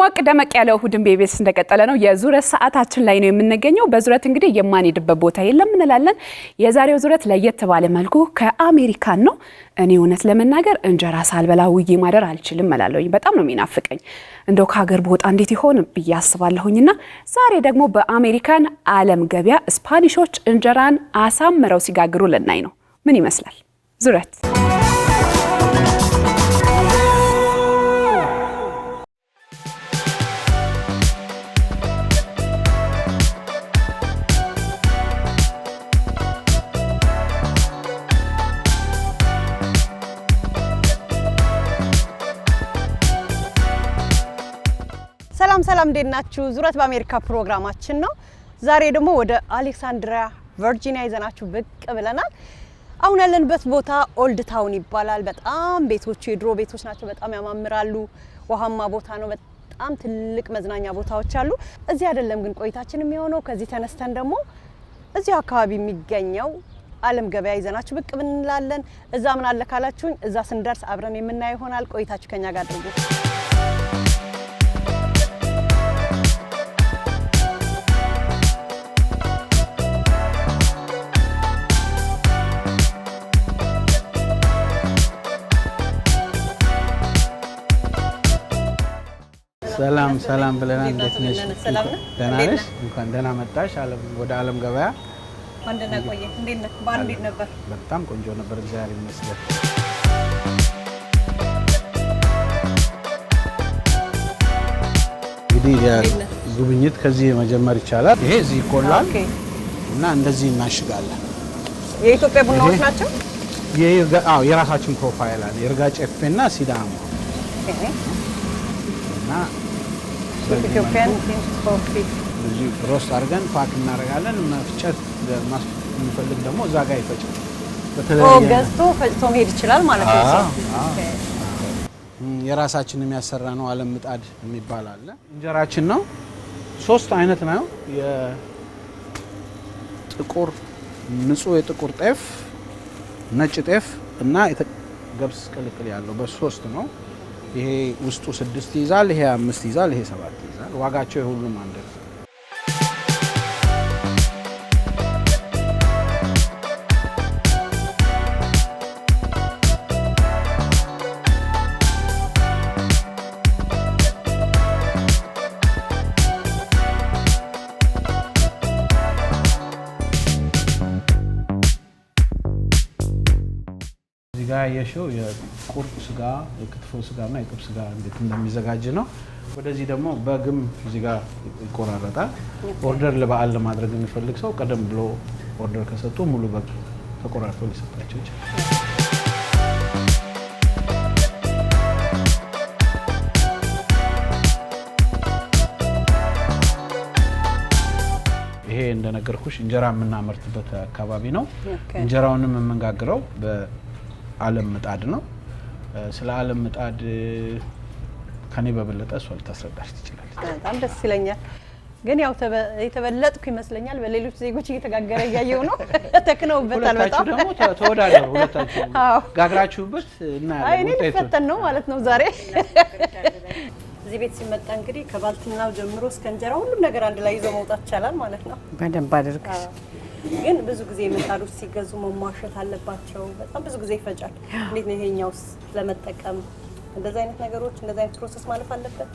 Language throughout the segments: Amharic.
ሞቅ ደመቅ ያለው እሁድን ቤቤስ እንደቀጠለ ነው። የዙረት ሰዓታችን ላይ ነው የምንገኘው። በዙረት እንግዲህ የማንሄድበት ቦታ የለም እንላለን። የዛሬው ዙረት ለየት ባለ መልኩ ከአሜሪካን ነው። እኔ እውነት ለመናገር እንጀራ ሳልበላ ውዬ ማደር አልችልም እላለሁኝ። በጣም ነው የሚናፍቀኝ። እንደው ከሀገር ቦታ እንዴት ይሆን ብዬ አስባለሁኝና ዛሬ ደግሞ በአሜሪካን ዓለም ገበያ ስፓኒሾች እንጀራን አሳምረው ሲጋግሩ ልናይ ነው። ምን ይመስላል ዙረት? ሰላም እንዴት ናችሁ? ዙረት በአሜሪካ ፕሮግራማችን ነው። ዛሬ ደግሞ ወደ አሌክሳንድሪያ ቨርጂኒያ ይዘናችሁ ብቅ ብለናል። አሁን ያለንበት ቦታ ኦልድ ታውን ይባላል። በጣም ቤቶቹ የድሮ ቤቶች ናቸው። በጣም ያማምራሉ። ውሃማ ቦታ ነው። በጣም ትልቅ መዝናኛ ቦታዎች አሉ። እዚህ አይደለም ግን ቆይታችን የሚሆነው። ከዚህ ተነስተን ደግሞ እዚህ አካባቢ የሚገኘው ዓለም ገበያ ይዘናችሁ ብቅ ብንላለን። እዛ ምን አለ ካላችሁኝ እዛ ስንደርስ አብረን የምናየው ይሆናል። ቆይታችሁ ከኛ ጋር አድርጉ። ሰላም ብለናል። እንዴት ነሽ? ደህና ነሽ? እንኳን ደህና መጣሽ ወደ ዓለም ገበያ። አንደና ቆየ። እንዴት ነህ? ባንዴ ነበር። በጣም ቆንጆ ነበር። እግዚአብሔር ይመስገን። እንግዲህ ጉብኝት ከዚህ መጀመር ይቻላል። ይሄ እዚህ ይቆላል እና እንደዚህ እናሽጋለን። የኢትዮጵያ ቡናዎች ናቸው። የራሳችን ፕሮፋይል አለ። የእርጋ ጨፌና ሲዳሞ እና ኢትዮጵያን ኮፊ እዚህ ሮስት አድርገን ፓክ እናደርጋለን። መፍጨት የሚፈልግ ደግሞ እዛ ጋር ይፈጫል። ገዝቶ ፈጭቶ መሄድ ይችላል ማለት ነው። የራሳችን የሚያሰራ ነው። ዓለም ምጣድ የሚባል አለ። እንጀራችን ነው። 3 አይነት ነው። የጥቁር ንጹህ የጥቁር ጤፍ፣ ነጭ ጤፍ እና ገብስ ቅልቅል ያለው በ3 ነው። ይሄ ውስጡ 6 ይዛል፣ ይሄ 5 ይዛል፣ ይሄ 7 ይዛል። ዋጋቸው የሁሉም አንድ ነው። ያየሽው የቁርጥ ስጋ፣ የክትፎ ስጋና የጥብስ ስጋ እንዴት እንደሚዘጋጅ ነው። ወደዚህ ደግሞ በግም እዚህ ጋር ይቆራረጣል። ኦርደር ለበዓል ለማድረግ የሚፈልግ ሰው ቀደም ብሎ ኦርደር ከሰጡ ሙሉ በግ ተቆራርጦ ሊሰጣቸው ይችላል። ይሄ እንደነገርኩሽ እንጀራ የምናመርትበት አካባቢ ነው። እንጀራውንም የምንጋግረው ዓለም ምጣድ ነው። ስለ ዓለም ምጣድ ከኔ በበለጠ እሷ ልታስረዳሽ ትችላለች። በጣም ደስ ይለኛል። ግን ያው የተበለጥኩ ይመስለኛል። በሌሎች ዜጎች እየተጋገረ እያየው ነው። ተክነውበታል። በጣም ደግሞ ተወዳደሩ። ሁለታችሁ ጋግራችሁበት እና እኔ ልፈተን ነው ማለት ነው ዛሬ። እዚህ ቤት ሲመጣ እንግዲህ ከባልትናው ጀምሮ እስከ እንጀራ ሁሉም ነገር አንድ ላይ ይዞ መውጣት ይቻላል ማለት ነው። በደንብ አድርገሽ ግን ብዙ ጊዜ ምጣዶች ሲገዙ መሟሸት አለባቸው። በጣም ብዙ ጊዜ ይፈጃል። እንዴት ነው ይሄኛውስ ለመጠቀም እንደዛ አይነት ነገሮች እንደዛ አይነት ፕሮሰስ ማለፍ አለበት?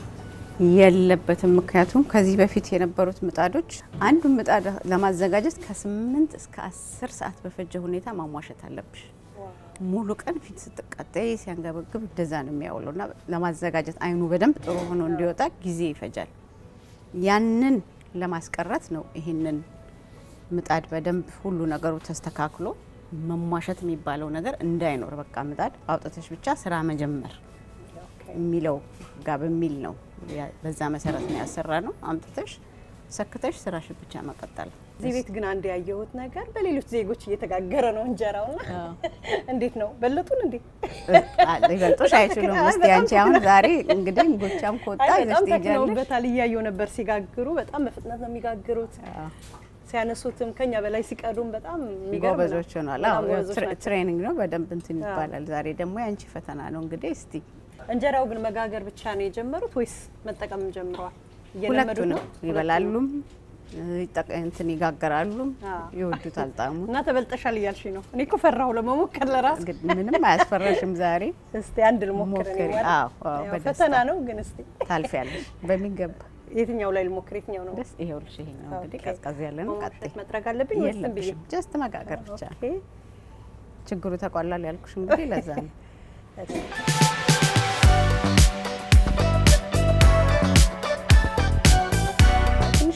የለበትም። ምክንያቱም ከዚህ በፊት የነበሩት ምጣዶች አንዱን ምጣድ ለማዘጋጀት ከ8 እስከ 10 ሰዓት በፈጀ ሁኔታ ማሟሸት አለብሽ። ሙሉ ቀን ፊት ስትቀጠይ ሲያንገበግብ እንደዛ ነው የሚያውለውና ለማዘጋጀት አይኑ በደንብ ጥሩ ሆኖ እንዲወጣ ጊዜ ይፈጃል። ያንን ለማስቀረት ነው ይሄንን ምጣድ በደንብ ሁሉ ነገሩ ተስተካክሎ መሟሸት የሚባለው ነገር እንዳይኖር በቃ ምጣድ አውጥተሽ ብቻ ስራ መጀመር የሚለው ጋር በሚል ነው። በዛ መሰረት ነው ያሰራ ነው። አምጥተሽ ሰክተሽ ስራሽ ብቻ መቀጠል። እዚህ ቤት ግን አንድ ያየሁት ነገር በሌሎች ዜጎች እየተጋገረ ነው እንጀራውና እንዴት ነው በለጡን እንዴ? ይበልጦሽ አይችሉም። እስቲ አንቺ አሁን ዛሬ እንግዲህ ጎቻም ኮጣ ይስተጃለሽ በታል እያየው ነበር ሲጋግሩ። በጣም በፍጥነት ነው የሚጋግሩት። ሲያነሱትም ከኛ በላይ ሲቀዱም በጣም የሚገርም ጎበዞች ሆነዋል። ትሬኒንግ ነው በደንብ እንትን ይባላል። ዛሬ ደግሞ ያንቺ ፈተና ነው እንግዲህ እስቲ እንጀራው ግን መጋገር ብቻ ነው የጀመሩት ወይስ መጠቀም ጀምረዋል? ሁለቱ ነው። ይበላሉም እንትን ይጋገራሉ፣ ይወዱታል ጣዕሙ። እና ተበልጠሻል እያልሽ ነው? እኔ እኮ ፈራሁ ለመሞከር ለራስ። ምንም አያስፈራሽም ዛሬ። እስቲ አንድ ልሞክር ነው ማለት። አዎ ፈተና ነው ግን እስቲ ታልፊያለሽ በሚገባ። የትኛው ላይ ልሞክር? የትኛው ነው? ደስ ይሄውልሽ፣ ይሄኛው እንግዲህ ቀዝቀዝ ያለ ነው። ቀጥይ መጥረግ አለብኝ ወይስ ዝም ብዬ ጀስት መጋገር ብቻ? ችግሩ ተቆላል ያልኩሽ እንግዲህ ለዛ ነው።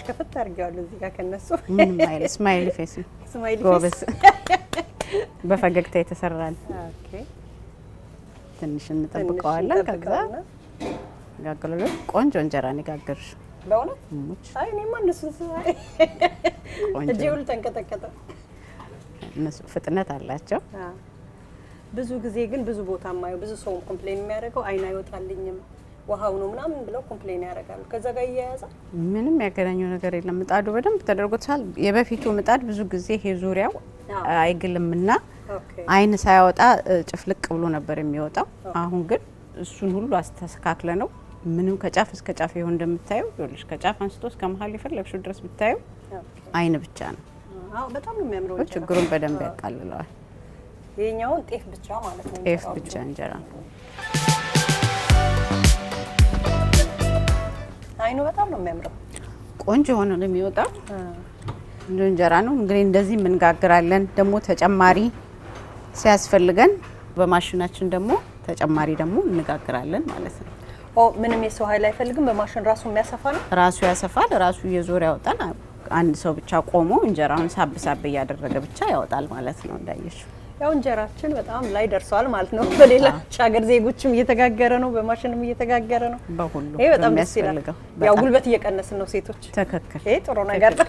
ከፈት አድርጌዋለሁ እዚህ ጋር ከነሱ ምንም አይል ስማይል ፌስ ጎበዝ በፈገግታ የተሰራል። ኦኬ ትንሽ እንጠብቀዋለን። ከዛ ጋገሎ ቆንጆ እንጀራ ነው ጋገርሽ። በእውነት አይ እኔማ እነሱ እጄ ሁሉ ተንቀጠቀጠ። እነሱ ፍጥነት አላቸው። ብዙ ጊዜ ግን ብዙ ቦታ ማየው ብዙ ሰው ኮምፕሌን የሚያደርገው አይን አይወጣልኝም ውሃው ነው ምናምን ብለው ኮምፕሌን ያደርጋሉ። ከዛ ጋር እያያዛል ምንም ያገናኘው ነገር የለም። ምጣዱ በደንብ ተደርጎታል። የበፊቱ ምጣድ ብዙ ጊዜ ይሄ ዙሪያው አይግልምና አይን ሳያወጣ ጭፍልቅ ብሎ ነበር የሚወጣው። አሁን ግን እሱን ሁሉ አስተካክለ ነው ምንም ከጫፍ እስከ ጫፍ ይሁን እንደምታዩ ይልሽ ከጫፍ አንስቶ እስከ መሀል ይፈልግሽው ድረስ ብታዩ አይን ብቻ ነው። አዎ በጣም ነው የሚያምረው። ችግሩን በደንብ ያቃልለዋል። ይሄኛውን ጤፍ ብቻ ማለት ነው። ጤፍ ብቻ እንጀራ ነው። አይኑ በጣም ነው የሚያምረው። ቆንጆ ሆኖ ነው የሚወጣው። እንጀራ ነው እንግዲህ እንደዚህ እንጋግራለን። ደግሞ ተጨማሪ ሲያስፈልገን በማሽናችን ደግሞ ተጨማሪ ደግሞ እንጋግራለን ማለት ነው። ምንም የሰው ኃይል አይፈልግም። በማሽን ራሱ የሚያሰፋ ነው። ራሱ ያሰፋል። ራሱ እየዞረ ያወጣል። አንድ ሰው ብቻ ቆሞ እንጀራውን ሳብ ሳብ እያደረገ ብቻ ያወጣል ማለት ነው። እንዳየሽው ያው እንጀራችን በጣም ላይ ደርሷል ማለት ነው። በሌላ ሀገር ዜጎችም እየተጋገረ ነው፣ በማሽንም እየተጋገረ ነው። በሁሉ ይሄ በጣም ደስ ይላል። ያው ጉልበት እየቀነስን ነው ሴቶች። ትክክል። ይሄ ጥሩ ነገር ነው።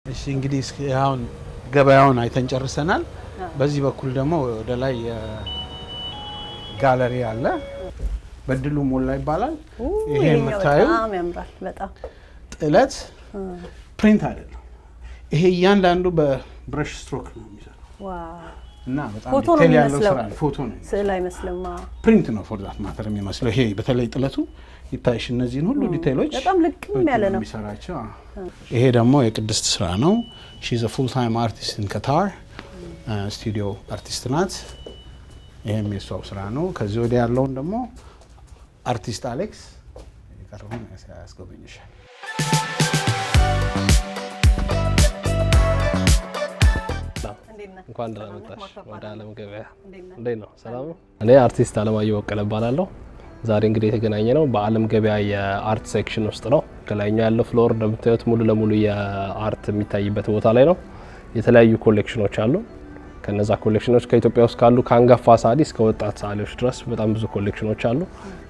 እሺ እንግዲህ አሁን ገበያውን አይተን ጨርሰናል። በዚህ በኩል ደግሞ ወደ ላይ ጋለሪ አለ። በድሉ ሞላ ይባላል። ይሄ የምታየው በጣም ያምራል። በጣም ጥለት ፕሪንት አይደለም። ይሄ እያንዳንዱ በብረሽ ስትሮክ ነው የሚሰራው። ዋው! እና በጣም ፎቶ ነው የሚመስለው። ፎቶ ነው፣ ስዕል አይመስልም። ፕሪንት ነው ፎር ዛት ማተር የሚመስለው። ይሄ በተለይ ጥለቱ ይታይሽ፣ እነዚህን ሁሉ ዲቴይሎች በጣም ልቅም ያለ ነው የሚሰራቸው። ይሄ ደግሞ የቅድስት ስራ ነው። ሺ ኢዝ አ ፉል ታይም አርቲስት ኢን ካታር ስቱዲዮ አርቲስት ናት። ይሄም የሷው ስራ ነው። ከዚህ ወዲያ ያለውን ደግሞ አርቲስት አሌክስ የቀረውን ያስጎበኝሻል። እንኳን ደህና መጣሽ ወደ ዓለም ገበያ። እንዴት ነው? ሰላም ነው። እኔ አርቲስት አለማየሁ በቀለ እባላለሁ። ዛሬ እንግዲህ የተገናኘ ነው በዓለም ገበያ የአርት ሴክሽን ውስጥ ነው። ከላይኛው ያለው ፍሎር እንደምታዩት ሙሉ ለሙሉ የአርት የሚታይበት ቦታ ላይ ነው። የተለያዩ ኮሌክሽኖች አሉ። ከነዛ ኮሌክሽኖች ከኢትዮጵያ ውስጥ ካሉ ከአንጋፋ ሰዓሊ እስከ ወጣት ሰዓሊዎች ድረስ በጣም ብዙ ኮሌክሽኖች አሉ።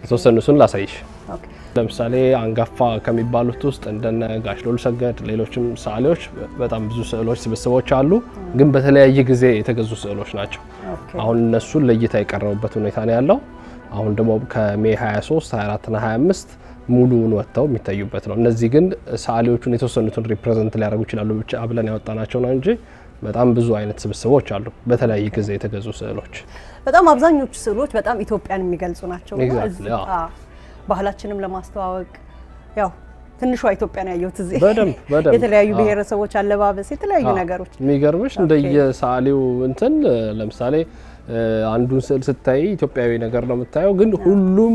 የተወሰኑትን ላሳይሽ። ለምሳሌ አንጋፋ ከሚባሉት ውስጥ እንደነ ጋሽ ሎል ሰገድ፣ ሌሎችም ሰዓሊዎች በጣም ብዙ ስዕሎች ስብስቦች አሉ። ግን በተለያየ ጊዜ የተገዙ ስዕሎች ናቸው። አሁን እነሱን ለእይታ የቀረቡበት ሁኔታ ነው ያለው። አሁን ደግሞ ከሜይ 23፣ 24 እና 25 ሙሉውን ወጥተው የሚታዩበት ነው። እነዚህ ግን ሰዓሊዎቹን የተወሰኑትን ሪፕሬዘንት ሊያደርጉ ይችላሉ ብቻ ብለን ያወጣናቸው ነው እንጂ በጣም ብዙ አይነት ስብስቦች አሉ፣ በተለያየ ጊዜ የተገዙ ስዕሎች። በጣም አብዛኞቹ ስዕሎች በጣም ኢትዮጵያን የሚገልጹ ናቸው። ባህላችንም ለማስተዋወቅ ያው ትንሿ ኢትዮጵያን ያየሁት እዚህ በደንብ የተለያዩ ብሔረሰቦች አለባበስ፣ የተለያዩ ነገሮች የሚገርምሽ እንደየሰዓሊው እንትን ለምሳሌ አንዱን ስዕል ስታይ ኢትዮጵያዊ ነገር ነው የምታየው። ግን ሁሉም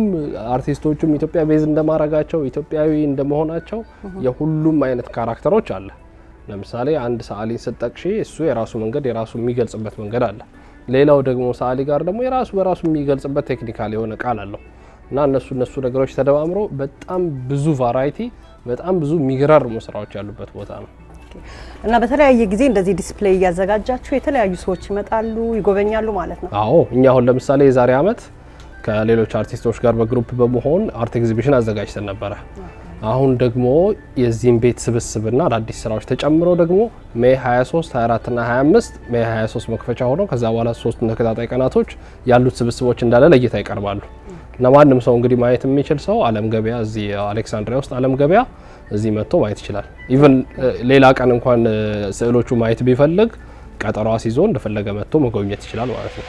አርቲስቶቹም ኢትዮጵያ ቤዝ እንደማረጋቸው ኢትዮጵያዊ እንደመሆናቸው የሁሉም አይነት ካራክተሮች አለ። ለምሳሌ አንድ ሰዓሊ ስትጠቅሺ እሱ የራሱ መንገድ የራሱ የሚገልጽበት መንገድ አለ። ሌላው ደግሞ ሰዓሊ ጋር ደግሞ የራሱ በራሱ የሚገልጽበት ቴክኒካል የሆነ ቃል አለው እና እነሱ ነገሮች ተደማምሮ በጣም ብዙ ቫራይቲ በጣም ብዙ የሚገራርሙ ስራዎች ያሉበት ቦታ ነው። እና በተለያየ ጊዜ እንደዚህ ዲስፕሌይ እያዘጋጃችሁ የተለያዩ ሰዎች ይመጣሉ ይጎበኛሉ ማለት ነው? አዎ፣ እኛ አሁን ለምሳሌ የዛሬ አመት ከሌሎች አርቲስቶች ጋር በግሩፕ በመሆን አርት ኤግዚቢሽን አዘጋጅተን ነበረ። አሁን ደግሞ የዚህን ቤት ስብስብና አዳዲስ ስራዎች ተጨምሮ ደግሞ ሜይ 23፣ 24 እና 25 ሜይ 23 መክፈቻ ሆኖ ከዛ በኋላ 3 ተከታታይ ቀናቶች ያሉት ስብስቦች እንዳለ ለእይታ ይቀርባሉ። እና ማንም ሰው እንግዲህ ማየት የሚችል ሰው ዓለም ገበያ እዚህ አሌክሳንድሪያ ውስጥ ዓለም ገበያ እዚህ መጥቶ ማየት ይችላል። ኢቭን ሌላ ቀን እንኳን ስዕሎቹ ማየት ቢፈልግ ቀጠሮ አስይዞ እንደፈለገ መጥቶ መጎብኘት ይችላል ማለት ነው።